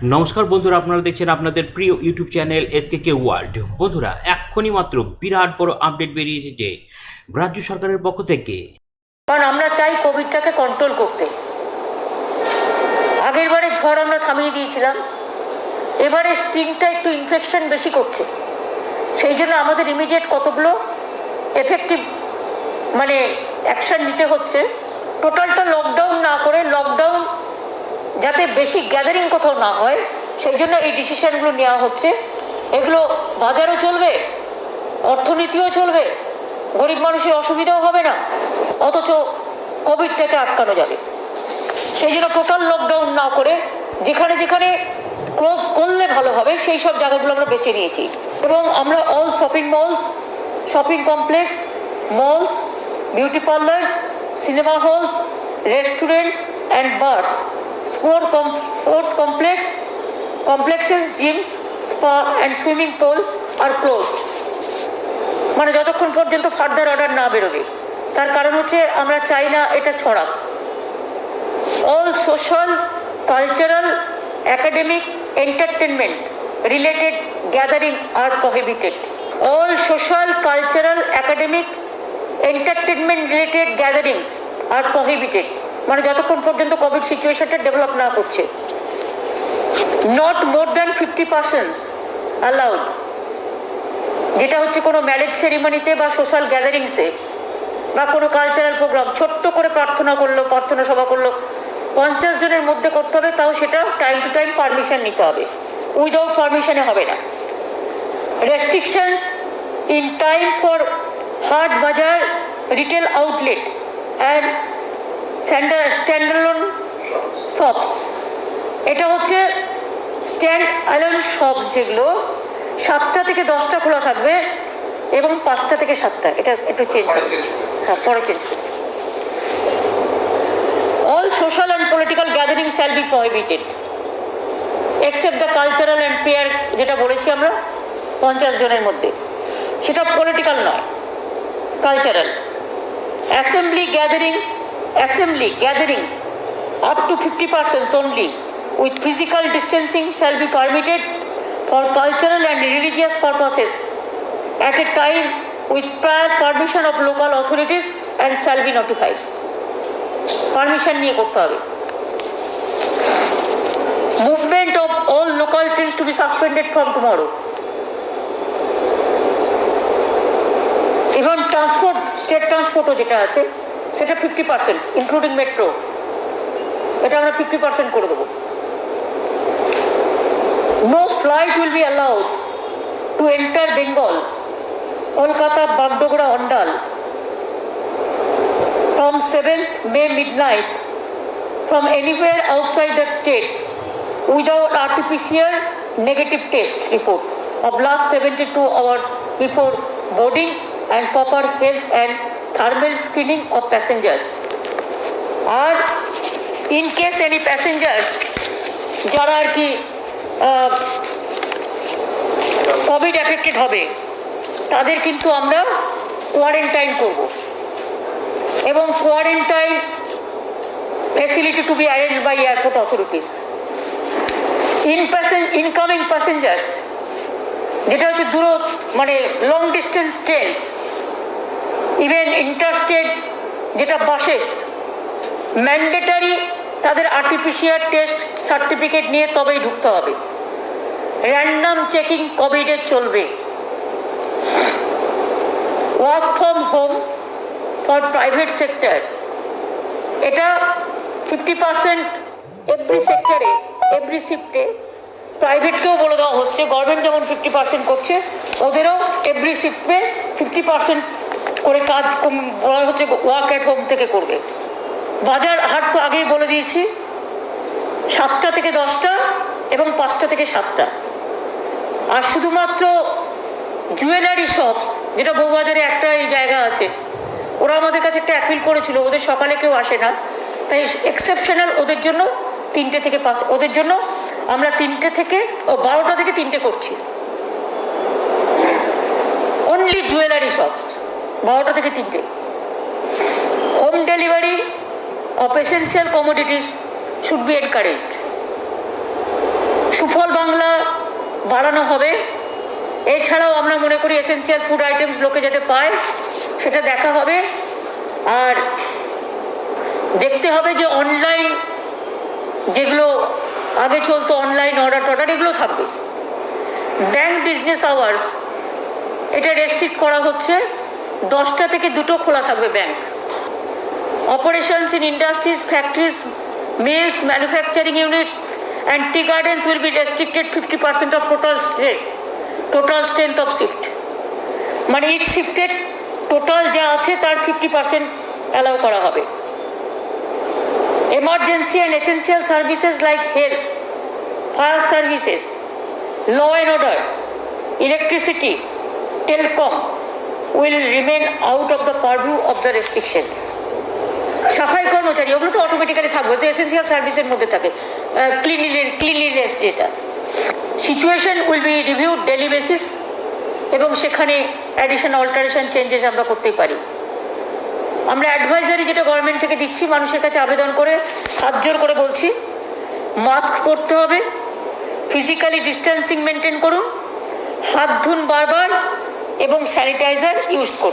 নমস্কার বন্ধুরা, আপনারা দেখছেন আপনাদের প্রিয় ইউটিউব চ্যানেল এসকে ওয়ার্ল্ড। বন্ধুরা, এক্ষুনি মাত্র বিরাট বড় আপডেট বেরিয়েছে যে রাজ্য সরকারের পক্ষ থেকে, কারণ আমরা চাই কোভিডটাকে কন্ট্রোল করতে। আগের বারে ঝড় আমরা থামিয়ে দিয়েছিলাম, এবারে স্ট্রিংটা একটু ইনফেকশন বেশি করছে, সেই জন্য আমাদের ইমিডিয়েট কতগুলো এফেক্টিভ অ্যাকশন নিতে হচ্ছে। টোটালটা লকডাউন না করে, লকডাউন যাতে বেশি গ্যাদারিং কোথাও না হয়, সেই জন্য এই ডিসিশনগুলো নেওয়া হচ্ছে। এগুলো বাজারও চলবে, অর্থনীতিও চলবে, গরিব মানুষের অসুবিধাও হবে না, অথচ কোভিডটাকে আটকানো যাবে। সেই জন্য টোটাল লকডাউন না করে যেখানে যেখানে ক্লোজ করলে ভালো হবে সেই সব জায়গাগুলো আমরা বেছে নিয়েছি। এবং আমরা all shopping malls, shopping complex, malls, beauty parlours, cinema halls, restaurants and bars, sports complexes, gyms, spa and swimming pool are closed। যতক্ষণ পর্যন্ত ফার্দার অর্ডার না বেরোবে। তার কারণ হচ্ছে আমরা চাই না এটা ছড়াক। All social, cultural, academic, entertainment related gathering are prohibited. All social, cultural, academic, entertainment related gatherings are prohibited. যতক্ষণ পর্যন্ত কোভিড সিচুয়েশনটা ডেভেলপ না করছে। নট মোর দ্যান 50% অ্যালাউড, যেটা হচ্ছে কোনো ম্যারেজ সেরিমনিতে বা সোশ্যাল গ্যাদারিংসে বা কোনো কালচারাল প্রোগ্রাম, ছোট্ট করে প্রার্থনা করলো, প্রার্থনা সভা করলো, 50 জনের মধ্যে করতে হবে, তাও সেটা টাইম টু টাইম পারমিশন নিতে হবে, উইদাউট পারমিশনে হবে না। রেস্ট্রিকশনস ইন টাইম ফর হাট বাজার, retail outlet and standalone shops. এটা হচ্ছে স্ট্যান্ড অ্যালোন শপস, যেগুলো 7টা থেকে 10টা খোলা থাকবে এবং 5টা থেকে 7টা। এটা একটু চেঞ্জ হবে, হ্যাঁ পরে চেঞ্জ হবে। All social and political gathering shall be prohibited except the cultural and pair, যেটা বলেছি আমরা 50 জনের মধ্যে, সেটা পলিটিক্যাল নয়, cultural. Assembly gatherings up to 50% only with physical distancing shall be permitted for cultural and religious purposes at a time with prior permission of local authorities and shall be notified। Permission নিয়ে করতে হবে। Movement of all local trains to be suspended from tomorrow। Even transport, state transportও যেটা আছে সেটা 50%, including metro, এটা আমরা 50% করে দেবো। No flight will be allowed to enter Bengal, Kolkata, Bagdogra, Ondal from 7th May midnight from anywhere outside that state without RT-PCR negative test report of last 72 hours before boarding and proper health and thermal screening of passengers। R in case any passengers যারা আর কি Covid affected হবে, তাদের কিন্তু আমরা quarantine করব এবং quarantine facility to be arrange by airport authorities. Incoming passengers, যেটা হচ্ছে long distance trains, even interstate যেটা বাসেস, ম্যান্ডেটারি তাদের RT-PCR টেস্ট সার্টিফিকেট নিয়ে তবেই ঢুকতে হবে। র্যান্ডাম চেকিং কোভিডের চলবে। Work from home for private sector, এটা 50% এভরি সেক্টরে, এভরি শিফটে। প্রাইভেটকেও বলে দেওয়া হচ্ছে, গভর্নমেন্ট যেমন 50% করছে, ওদেরও এভরি শিফটে 50% করে কাজ বলা হচ্ছে ওয়ার্ক অ্যাট হোম থেকে করবে। বাজার হাট তো আগেই বলে দিয়েছি, 7টা থেকে 10টা এবং 5টা থেকে 7টা। আর শুধুমাত্র জুয়েলারি শপস, যেটা বউবাজারে একটা এই জায়গা আছে, ওরা আমাদের কাছে একটা অ্যাপিল করেছিল, ওদের সকালে কেউ আসে না, তাই এক্সেপশনাল ওদের জন্য 3টে থেকে 5, ওদের জন্য আমরা 3টে থেকে 12টা থেকে 3টে করছি। অনলি জুয়েলারি শপস 12টা থেকে 3টে। Home delivery of essential commodities should be encouraged। সুফল বাংলা বাড়ানো হবে। এছাড়াও আমরা মনে করি এসেন্সিয়াল ফুড আইটেমস লোকে যাতে পায় সেটা দেখা হবে। আর দেখতে হবে যে অনলাইন যেগুলো আগে চলতো, অনলাইন অর্ডার টর্ডার, এগুলো থাকবে। ব্যাংক বিজনেস আওয়ার্স এটা রেস্ট্রিক্ট করা হচ্ছে, 10টা থেকে 2টো খোলা থাকবে bank. Operations in industries, factories, mills, manufacturing units and tea gardens will be restricted 50% of total strength of shift. মানে each শিফটের টোটাল যা আছে তার 50% অ্যালাউ করা হবে। Emergency and essential services like health, fire services, law and order, electricity, telecom will remain out of the purview of the restrictions. সাফাই কর্মচারী ওগুলো তো অটোমেটিক্যালি থাকবে, তো এসেন্সিয়াল সার্ভিসের মধ্যে থাকে। ক্লিনলিনেস যেটা, situation will be reviewed daily basis, এবং সেখানে অ্যাডিশন অল্টারেশন চেঞ্জেস আমরা করতেই পারি। আমরা অ্যাডভাইজারি যেটা গভর্নমেন্ট থেকে দিচ্ছি, মানুষের কাছে আবেদন করে হাত জোর করে বলছি, মাস্ক পরতে হবে, ফিজিক্যালি ডিস্টেন্সিং মেনটেন করুন, হাত ধুন বারবার, এবং স্যানিটাইজার ইউজ করুন।